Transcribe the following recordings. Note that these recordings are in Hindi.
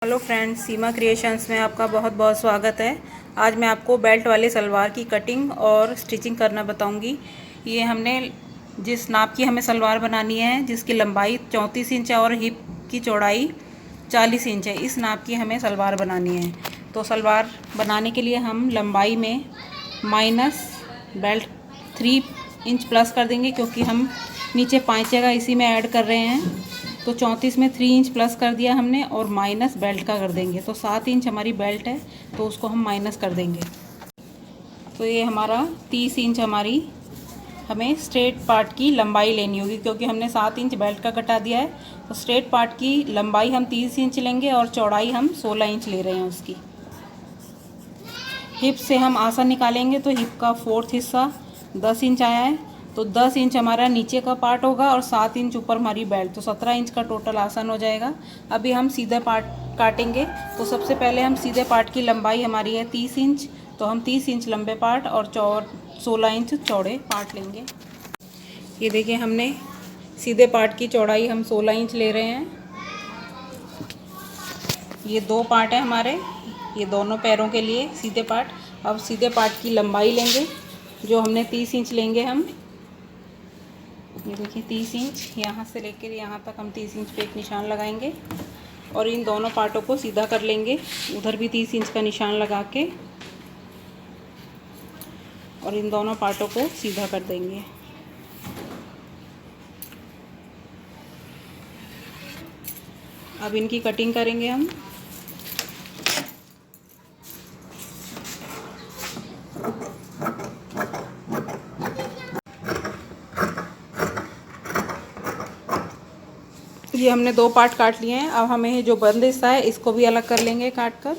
हेलो फ्रेंड्स, सीमा क्रिएशंस में आपका बहुत बहुत स्वागत है। आज मैं आपको बेल्ट वाले सलवार की कटिंग और स्टिचिंग करना बताऊंगी। ये हमने जिस नाप की हमें सलवार बनानी है, जिसकी लंबाई 34 इंच है और हिप की चौड़ाई 40 इंच है, इस नाप की हमें सलवार बनानी है। तो सलवार बनाने के लिए हम लंबाई में माइनस बेल्ट 3 इंच प्लस कर देंगे, क्योंकि हम नीचे पाँचे का इसी में ऐड कर रहे हैं। तो 34 में 3 इंच प्लस कर दिया हमने और माइनस बेल्ट का कर देंगे। तो 7 इंच हमारी बेल्ट है, तो उसको हम माइनस कर देंगे। तो ये हमारा 30 इंच हमें स्ट्रेट पार्ट की लंबाई लेनी होगी, क्योंकि हमने 7 इंच बेल्ट का कटा दिया है। तो स्ट्रेट पार्ट की लंबाई हम 30 इंच लेंगे और चौड़ाई हम 16 इंच ले रहे हैं उसकी। हिप से हम आसन निकालेंगे तो हिप का 4th हिस्सा 10 इंच आया है। तो 10 इंच हमारा नीचे का पार्ट होगा और 7 इंच ऊपर हमारी बेल्ट, तो 17 इंच का टोटल आसन हो जाएगा। अभी हम सीधे पार्ट काटेंगे। तो सबसे पहले हम सीधे पार्ट की लंबाई हमारी है 30 इंच, तो हम 30 इंच लंबे पार्ट और 16 इंच चौड़े पार्ट लेंगे। ये देखिए, हमने सीधे पार्ट की चौड़ाई हम 16 इंच ले रहे हैं। ये 2 पार्ट है हमारे, ये दोनों पैरों के लिए सीधे पार्ट। अब सीधे पार्ट की लंबाई लेंगे, जो हमने 30 इंच लेंगे हम। ये देखिए 30 इंच, यहाँ से लेकर यहाँ तक हम 30 इंच पे एक निशान लगाएंगे और इन दोनों पार्टों को सीधा कर लेंगे। उधर भी 30 इंच का निशान लगा के और इन दोनों पार्टों को सीधा कर देंगे। अब इनकी कटिंग करेंगे हम। ये हमने 2 पार्ट काट लिए हैं। अब हमें जो बंद हिस्सा है इसको भी अलग कर लेंगे काट कर।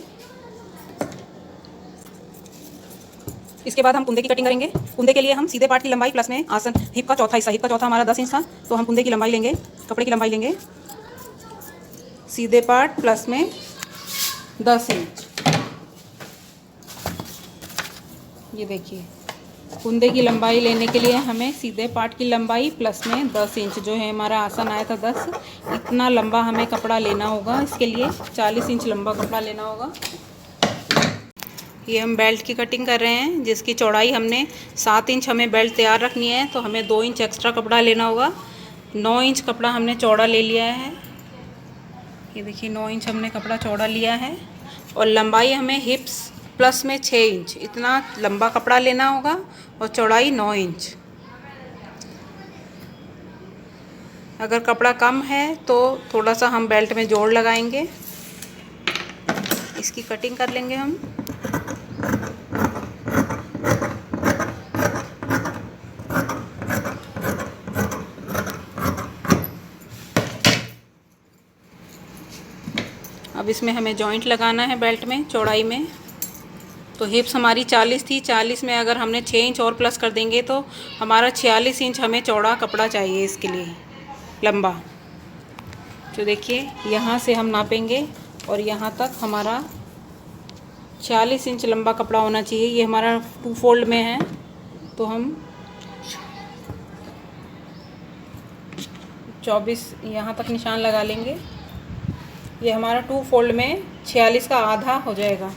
इसके बाद हम कुंदे की कटिंग करेंगे। कुंदे के लिए हम सीधे पार्ट की लंबाई प्लस में आसन हिप का चौथा हिस्सा, हिप का चौथा हमारा 10 इंच था, तो हम कुंदे की लंबाई लेंगे, कपड़े की लंबाई लेंगे सीधे पार्ट प्लस में 10 इंच। ये देखिए, कुंदे की लंबाई लेने के लिए हमें सीधे पार्ट की लंबाई प्लस में 10 इंच, जो है हमारा आसन आया था 10, इतना लंबा हमें कपड़ा लेना होगा। इसके लिए 40 इंच लंबा कपड़ा लेना होगा। ये हम बेल्ट की कटिंग कर रहे हैं, जिसकी चौड़ाई हमने 7 इंच हमें बेल्ट तैयार रखनी है, तो हमें 2 इंच एक्स्ट्रा कपड़ा लेना होगा। 9 इंच कपड़ा हमने चौड़ा ले लिया है। ये देखिए 9 इंच हमने कपड़ा चौड़ा लिया है और लंबाई हमें हिप्स प्लस में 6 इंच, इतना लंबा कपड़ा लेना होगा और चौड़ाई 9 इंच। अगर कपड़ा कम है तो थोड़ा सा हम बेल्ट में जोड़ लगाएंगे। इसकी कटिंग कर लेंगे हम। अब इसमें हमें जॉइंट लगाना है बेल्ट में चौड़ाई में। तो हिप्स हमारी 40 थी, 40 में अगर हमने 6 इंच और प्लस कर देंगे तो हमारा 46 इंच हमें चौड़ा कपड़ा चाहिए इसके लिए लंबा। तो देखिए, यहाँ से हम नापेंगे और यहाँ तक हमारा 46 इंच लंबा कपड़ा होना चाहिए। ये हमारा 2 फोल्ड में है, तो हम 24 यहाँ तक निशान लगा लेंगे। ये हमारा 2 फोल्ड में 46 का आधा हो जाएगा।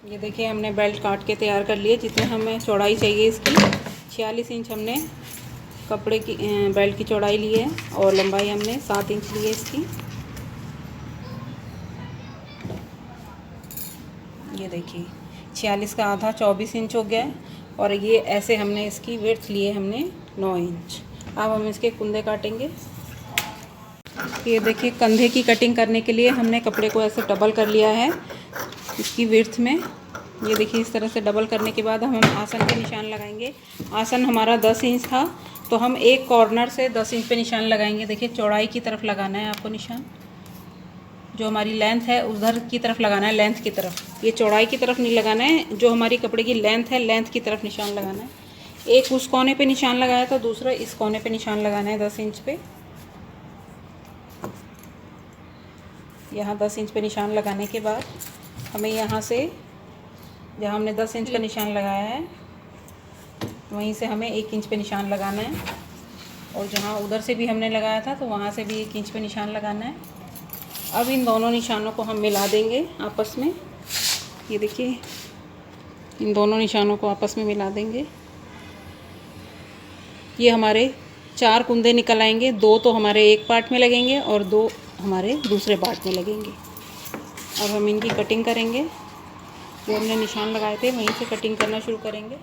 ये देखिए, हमने बेल्ट काट के तैयार कर लिए। जितने हमें चौड़ाई चाहिए इसकी 46 इंच हमने कपड़े की बेल्ट की चौड़ाई ली है और लंबाई हमने 7 इंच ली है इसकी। ये देखिए 46 का आधा 24 इंच हो गया है और ये ऐसे हमने इसकी विड्थ ली है हमने 9 इंच। अब हम इसके कुंदे काटेंगे। ये देखिए, कंधे की कटिंग करने के लिए हमने कपड़े को ऐसे डबल कर लिया है इसकी विड्थ में। ये देखिए, इस तरह से डबल करने के बाद हम आसन के निशान लगाएंगे। आसन हमारा 10 इंच था, तो हम एक कॉर्नर से 10 इंच पे निशान लगाएंगे। देखिए, चौड़ाई की तरफ लगाना है आपको निशान, जो हमारी लेंथ है उधर की तरफ लगाना है, लेंथ की तरफ। ये चौड़ाई की तरफ नहीं लगाना है, जो हमारी कपड़े की लेंथ है लेंथ की तरफ निशान लगाना है। एक उस कोने पे निशान लगाया था, दूसरा इस कोने पे निशान लगाना है 10 इंच पे। यहाँ 10 इंच पे निशान लगाने के बाद हमें यहाँ से, जहाँ हमने 10 इंच का निशान लगाया है, वहीं से हमें 1 इंच पे निशान लगाना है, और जहाँ उधर से भी हमने लगाया था तो वहाँ से भी 1 इंच पे निशान लगाना है। अब इन दोनों निशानों को हम मिला देंगे आपस में। ये देखिए, इन दोनों निशानों को आपस में मिला देंगे। ये हमारे 4 कुंदे निकल आएंगे, 2 तो हमारे एक पार्ट में लगेंगे और 2 हमारे दूसरे पार्ट में लगेंगे। अब हम इनकी कटिंग करेंगे, जो हमने निशान लगाए थे वहीं से कटिंग करना शुरू करेंगे।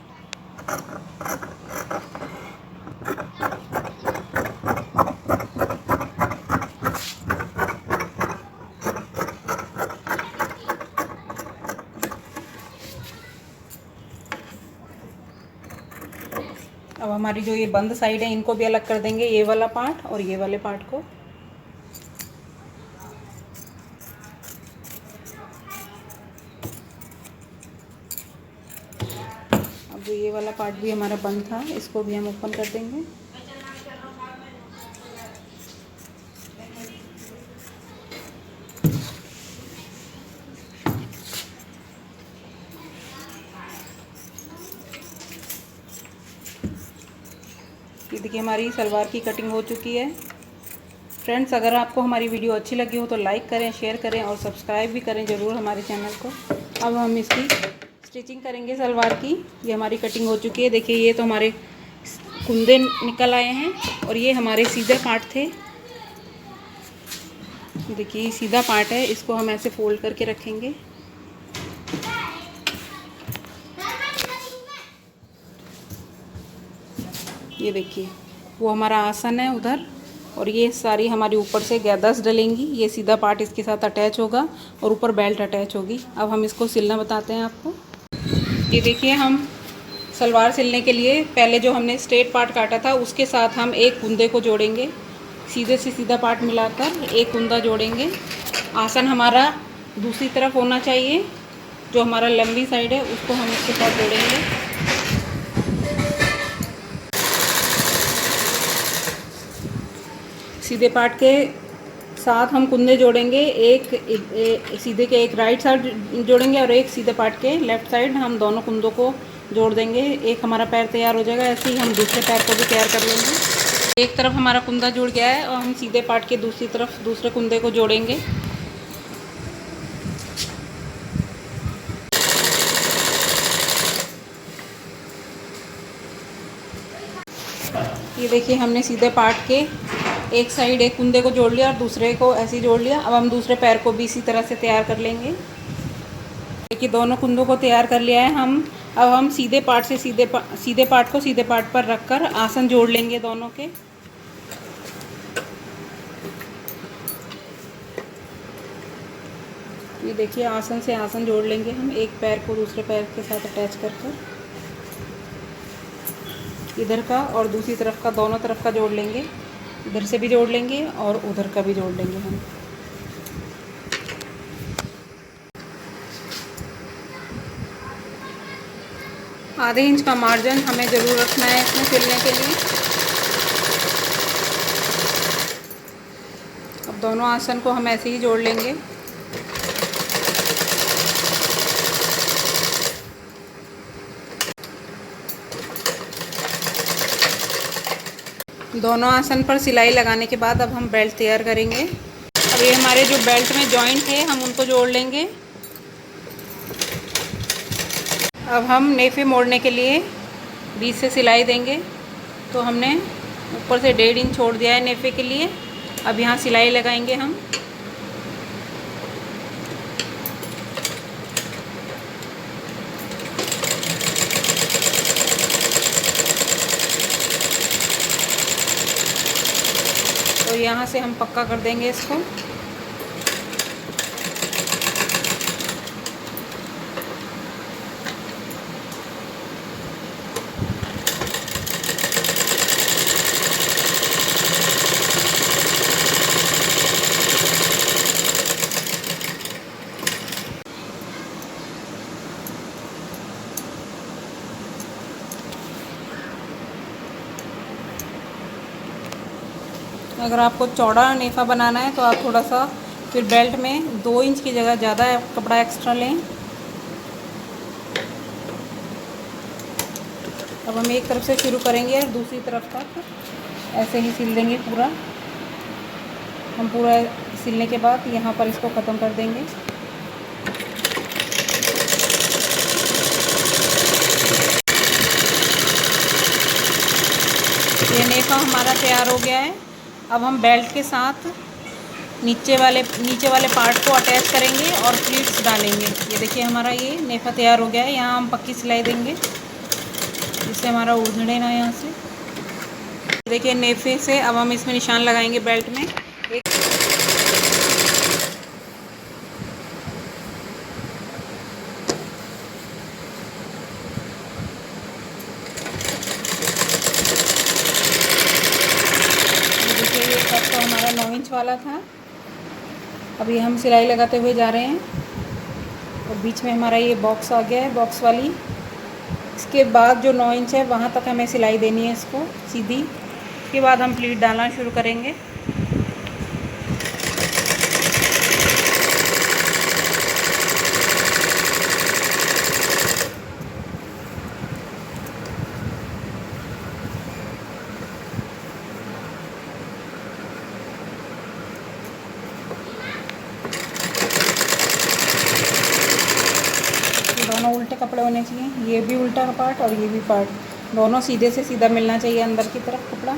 अब हमारी जो ये बंद साइड है इनको भी अलग कर देंगे, ये वाला पार्ट और ये वाले पार्ट को। अब जो ये वाला पार्ट भी हमारा बंद था इसको भी हम ओपन कर देंगे। ये देखिए, हमारी सलवार की कटिंग हो चुकी है। फ्रेंड्स, अगर आपको हमारी वीडियो अच्छी लगी हो तो लाइक करें, शेयर करें और सब्सक्राइब भी करें ज़रूर हमारे चैनल को। अब हम इसकी स्टिचिंग करेंगे सलवार की। ये हमारी कटिंग हो चुकी है। देखिए, ये तो हमारे कुंदे निकल आए हैं और ये हमारे सीधे पार्ट थे। देखिए, ये सीधा पार्ट है, इसको हम ऐसे फोल्ड करके रखेंगे। ये देखिए, वो हमारा आसन है उधर, और ये सारी हमारी ऊपर से गैदर्स डलेंगी। ये सीधा पार्ट इसके साथ अटैच होगा और ऊपर बेल्ट अटैच होगी। अब हम इसको सिलना बताते हैं आपको। ये देखिए, हम सलवार सिलने के लिए पहले जो हमने स्ट्रेट पार्ट काटा था उसके साथ हम एक कुंदे को जोड़ेंगे। सीधे से सीधा पार्ट मिलाकर एक कुंदा जोड़ेंगे। आसन हमारा दूसरी तरफ होना चाहिए, जो हमारा लंबी साइड है उसको हम इसके साथ जोड़ेंगे। सीधे पार्ट के साथ हम कुंदे जोड़ेंगे, एक सीधे के एक राइट साइड जोड़ेंगे और एक सीधे पार्ट के लेफ़्ट साइड हम दोनों कुंदों को जोड़ देंगे। एक हमारा पैर तैयार हो जाएगा। ऐसे ही हम दूसरे पैर को भी तैयार कर लेंगे। एक तरफ हमारा कुंदा जुड़ गया है और हम सीधे पार्ट के दूसरी तरफ दूसरे कुंदे को जोड़ेंगे। ये देखिए, हमने सीधे पार्ट के एक साइड एक कुंदे को जोड़ लिया और दूसरे को ऐसे ही जोड़ लिया। अब हम दूसरे पैर को भी इसी तरह से तैयार कर लेंगे। देखिए, दोनों कुंदों को तैयार कर लिया है हम। अब हम सीधे पार्ट से सीधे पार्ट को सीधे पार्ट पर रखकर आसन जोड़ लेंगे दोनों के। ये देखिए, आसन से आसन जोड़ लेंगे हम, एक पैर को दूसरे पैर के साथ अटैच कर इधर का और दूसरी तरफ का, दोनों तरफ का जोड़ लेंगे। इधर से भी जोड़ लेंगे और उधर का भी जोड़ लेंगे हम। आधे इंच का मार्जिन हमें ज़रूर रखना है इसमें सिलने के लिए। अब दोनों आसन को हम ऐसे ही जोड़ लेंगे। दोनों आसन पर सिलाई लगाने के बाद अब हम बेल्ट तैयार करेंगे। अब ये हमारे जो बेल्ट में जॉइंट है हम उनको जोड़ लेंगे। अब हम नेफे मोड़ने के लिए बीच से सिलाई देंगे। तो हमने ऊपर से 1.5 इंच छोड़ दिया है नेफे के लिए। अब यहाँ सिलाई लगाएंगे हम। तो यहाँ से हम पक्का कर देंगे इसको। अगर आपको चौड़ा नेफा बनाना है तो आप थोड़ा सा फिर बेल्ट में 2 इंच की जगह ज़्यादा कपड़ा एक्स्ट्रा लें। अब हम एक तरफ से शुरू करेंगे और दूसरी तरफ तक ऐसे ही सिल देंगे पूरा। हम पूरा सिलने के बाद यहाँ पर इसको ख़त्म कर देंगे। ये नेफा हमारा तैयार हो गया है। अब हम बेल्ट के साथ नीचे वाले पार्ट को अटैच करेंगे और प्लीट्स डालेंगे। ये देखिए हमारा ये नेफा तैयार हो गया है। यहाँ हम पक्की सिलाई देंगे जिससे हमारा उधड़े ना यहाँ से। देखिए नेफे से अब हम इसमें निशान लगाएंगे बेल्ट में। एक देखिए ये कट तो हमारा 9 इंच वाला था। अभी हम सिलाई लगाते हुए जा रहे हैं और बीच में हमारा ये बॉक्स आ गया है, बॉक्स वाली। इसके बाद जो 9 इंच है वहाँ तक हमें सिलाई देनी है इसको सीधी। इसके बाद हम प्लीट डालना शुरू करेंगे। दोनों उल्टे कपड़े होने चाहिए, ये भी उल्टा पार्ट और ये भी पार्ट, दोनों सीधे से सीधा मिलना चाहिए अंदर की तरफ कपड़ा।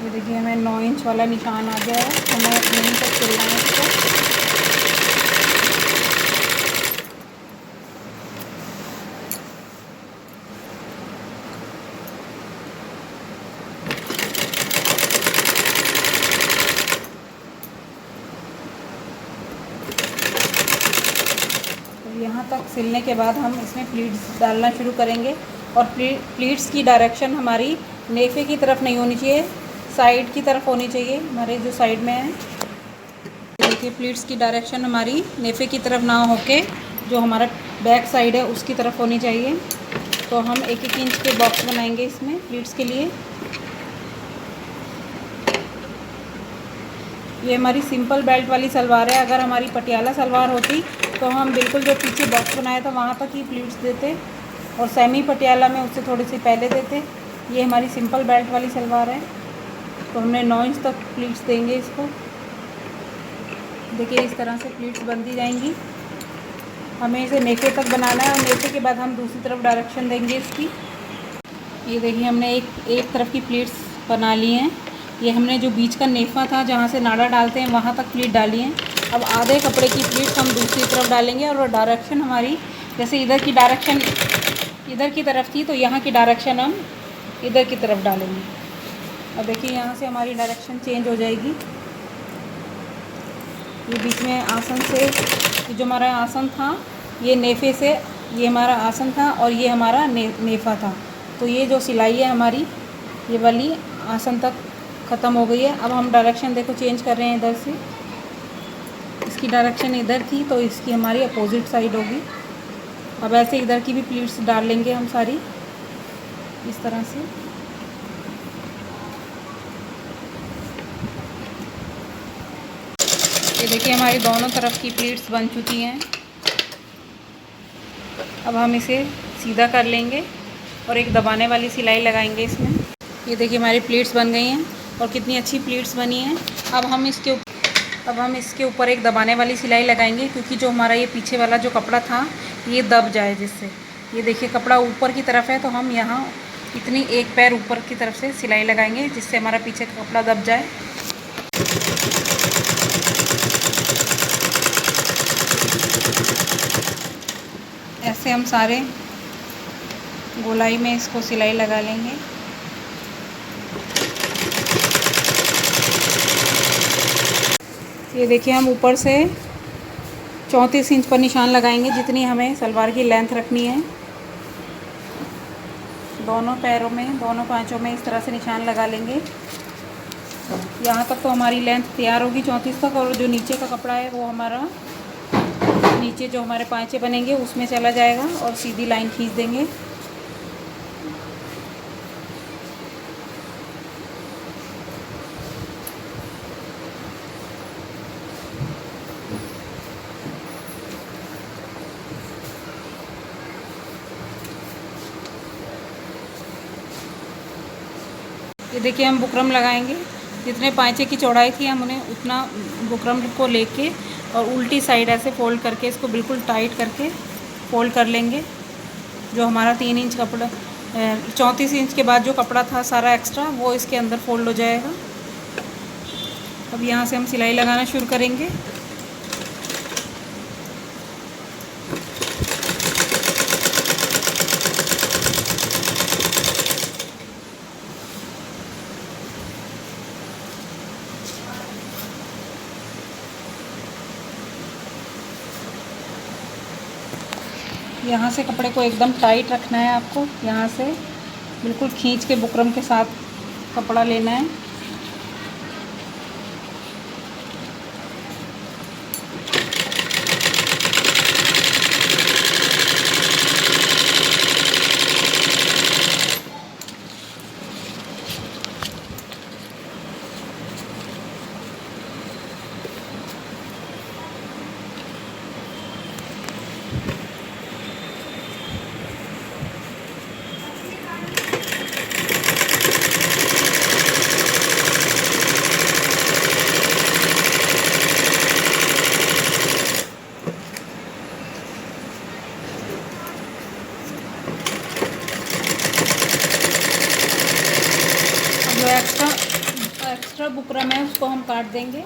ये देखिए हमें 9 इंच वाला निशान आ गया है। हमें 9 इंच तक सिलना है इसको। यहाँ तक सिलने के बाद हम इसमें प्लीट्स डालना शुरू करेंगे और प्लीट्स की डायरेक्शन हमारी नेफे की तरफ नहीं होनी चाहिए, साइड की तरफ होनी चाहिए, हमारे जो साइड में है। देखिए प्लीट्स की डायरेक्शन हमारी नेफे की तरफ ना होके जो हमारा बैक साइड है उसकी तरफ होनी चाहिए। तो हम 1-1 इंच के बॉक्स बनाएंगे इसमें प्लीट्स के लिए। ये हमारी सिंपल बेल्ट वाली सलवार है। अगर हमारी पटियाला सलवार होती तो हम बिल्कुल जो पीछे बॉक्स बनाया था वहाँ तक ही प्लीट्स देते और सेमी पटियाला में उससे थोड़ी सी पहले देते। ये हमारी सिंपल बेल्ट वाली सलवार है तो हमने 9 इंच तक प्लीट्स देंगे इसको। देखिए इस तरह से प्लीट्स बनती जाएंगी। हमें इसे नेफे तक बनाना है और नेफे के बाद हम दूसरी तरफ डायरेक्शन देंगे इसकी। ये देखिए हमने एक तरफ की प्लीट्स बना ली हैं। ये हमने जो बीच का नेफा था जहाँ से नाड़ा डालते हैं वहाँ तक प्लीट डाली है। अब आधे कपड़े की प्लीट हम दूसरी तरफ डालेंगे और डायरेक्शन हमारी जैसे इधर की डायरेक्शन इधर की तरफ थी तो यहाँ की डायरेक्शन हम इधर की तरफ डालेंगे। अब देखिए यहाँ से हमारी डायरेक्शन चेंज हो जाएगी। ये बीच में आसन से जो हमारा आसन था ये नेफे से ये हमारा आसन था और ये हमारा नेफा था। तो ये जो सिलाई है हमारी ये वाली आसन तक ख़त्म हो गई है। अब हम डायरेक्शन देखो चेंज कर रहे हैं इधर से। इसकी डायरेक्शन इधर थी तो इसकी हमारी अपोजिट साइड होगी। अब ऐसे इधर की भी प्लीट्स डाल लेंगे हम सारी इस तरह से। ये देखिए हमारी दोनों तरफ की प्लीट्स बन चुकी हैं। अब हम इसे सीधा कर लेंगे और एक दबाने वाली सिलाई लगाएंगे इसमें। ये देखिए हमारी प्लीट्स बन गई हैं और कितनी अच्छी प्लीट्स बनी हैं। अब हम इसके ऊपर एक दबाने वाली सिलाई लगाएंगे क्योंकि जो हमारा ये पीछे वाला जो कपड़ा था ये दब जाए जिससे। ये देखिए कपड़ा ऊपर की तरफ है तो हम यहाँ इतनी एक पैर ऊपर की तरफ से सिलाई लगाएंगे जिससे हमारा पीछे का कपड़ा दब जाए। ऐसे हम सारे गोलाई में इसको सिलाई लगा लेंगे। ये देखिए हम ऊपर से 34 इंच पर निशान लगाएंगे जितनी हमें सलवार की लेंथ रखनी है। दोनों पैरों में दोनों पाँचों में इस तरह से निशान लगा लेंगे। यहाँ तक तो हमारी लेंथ तैयार होगी 34 तक और जो नीचे का कपड़ा है वो हमारा नीचे जो हमारे पाँचे बनेंगे उसमें चला जाएगा और सीधी लाइन खींच देंगे। ये देखिए हम बुकरम लगाएंगे। जितने पाँचे की चौड़ाई थी हम उन्हें उतना बुकरम को लेके और उल्टी साइड ऐसे फोल्ड करके इसको बिल्कुल टाइट करके फोल्ड कर लेंगे। जो हमारा 3 इंच कपड़ा 34 इंच के बाद जो कपड़ा था सारा एक्स्ट्रा वो इसके अंदर फोल्ड हो जाएगा। अब यहाँ से हम सिलाई लगाना शुरू करेंगे। यहाँ से कपड़े को एकदम टाइट रखना है आपको। यहाँ से बिल्कुल खींच के बुकरम के साथ कपड़ा लेना है। जो एक्स्ट्रा बुकरम है उसको हम काट देंगे।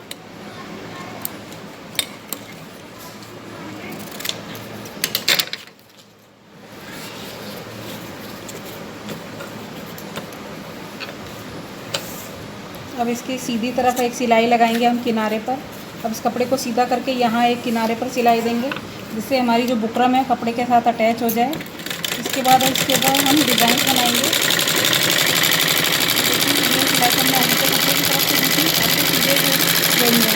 अब इसकी सीधी तरफ एक सिलाई लगाएंगे हम किनारे पर। अब इस कपड़े को सीधा करके यहाँ एक किनारे पर सिलाई देंगे जिससे हमारी जो बुकरम है कपड़े के साथ अटैच हो जाए। इसके बाद हम डिज़ाइन बनाएंगे। ये सिलाई करना उल्टे कपड़े की तरफ से दूसरी ऐसे सीधे देंगे।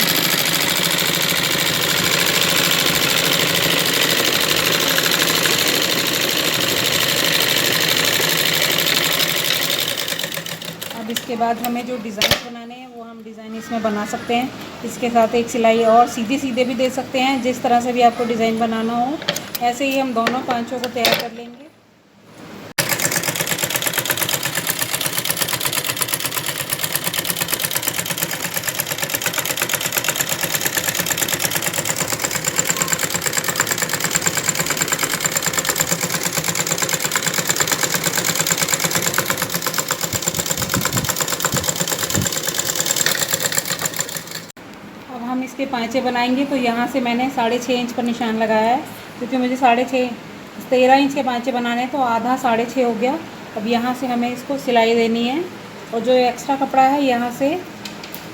अब इसके बाद हमें जो डिज़ाइन बनाने हैं वो हम डिज़ाइन इसमें बना सकते हैं। इसके साथ एक सिलाई और सीधे भी दे सकते हैं। जिस तरह से भी आपको डिज़ाइन बनाना हो ऐसे ही हम दोनों पाँचों को तैयार कर लेंगे। हम इसके पाँचे बनाएंगे तो यहाँ से मैंने 6.5 इंच पर निशान लगाया है क्योंकि मुझे 13 इंच के पाँचे बनाने हैं तो आधा 6.5 हो गया। अब यहाँ से हमें इसको सिलाई देनी है और जो एक्स्ट्रा कपड़ा है यहाँ से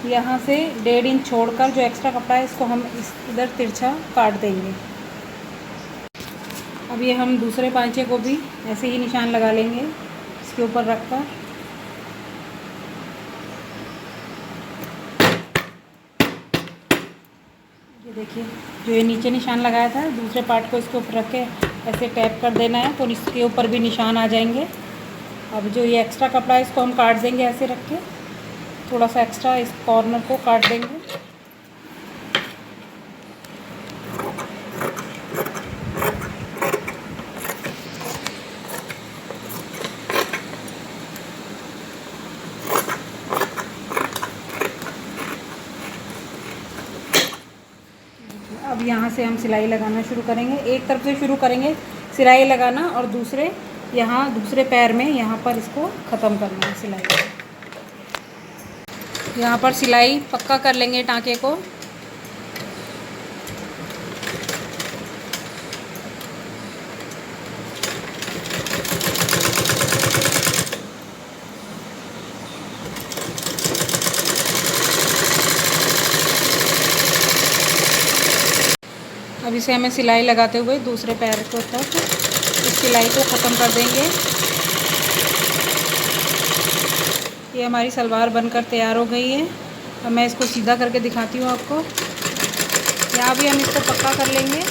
1.5 इंच छोड़कर जो एक्स्ट्रा कपड़ा है इसको हम इधर तिरछा काट देंगे। अब ये हम दूसरे पाँचे को भी ऐसे ही निशान लगा लेंगे इसके ऊपर रख कर। ये देखिए जो ये नीचे निशान लगाया था दूसरे पार्ट को इसके ऊपर रख के ऐसे टैप कर देना है तो इसके ऊपर भी निशान आ जाएंगे। अब जो ये एक्स्ट्रा कपड़ा है इसको हम काट देंगे ऐसे रख के, थोड़ा सा एक्स्ट्रा इस कॉर्नर को काट देंगे। अब यहाँ से हम सिलाई लगाना शुरू करेंगे। एक तरफ से शुरू करेंगे सिलाई लगाना और दूसरे पैर में यहाँ पर इसको ख़त्म करना है सिलाई। यहाँ पर सिलाई पक्का कर लेंगे टाँके को। अब इसे हमें सिलाई लगाते हुए दूसरे पैर को तक इस सिलाई को ख़त्म कर देंगे। ये हमारी सलवार बनकर तैयार हो गई है। अब मैं इसको सीधा करके दिखाती हूँ आपको। यहाँ भी हम इसको पक्का कर लेंगे।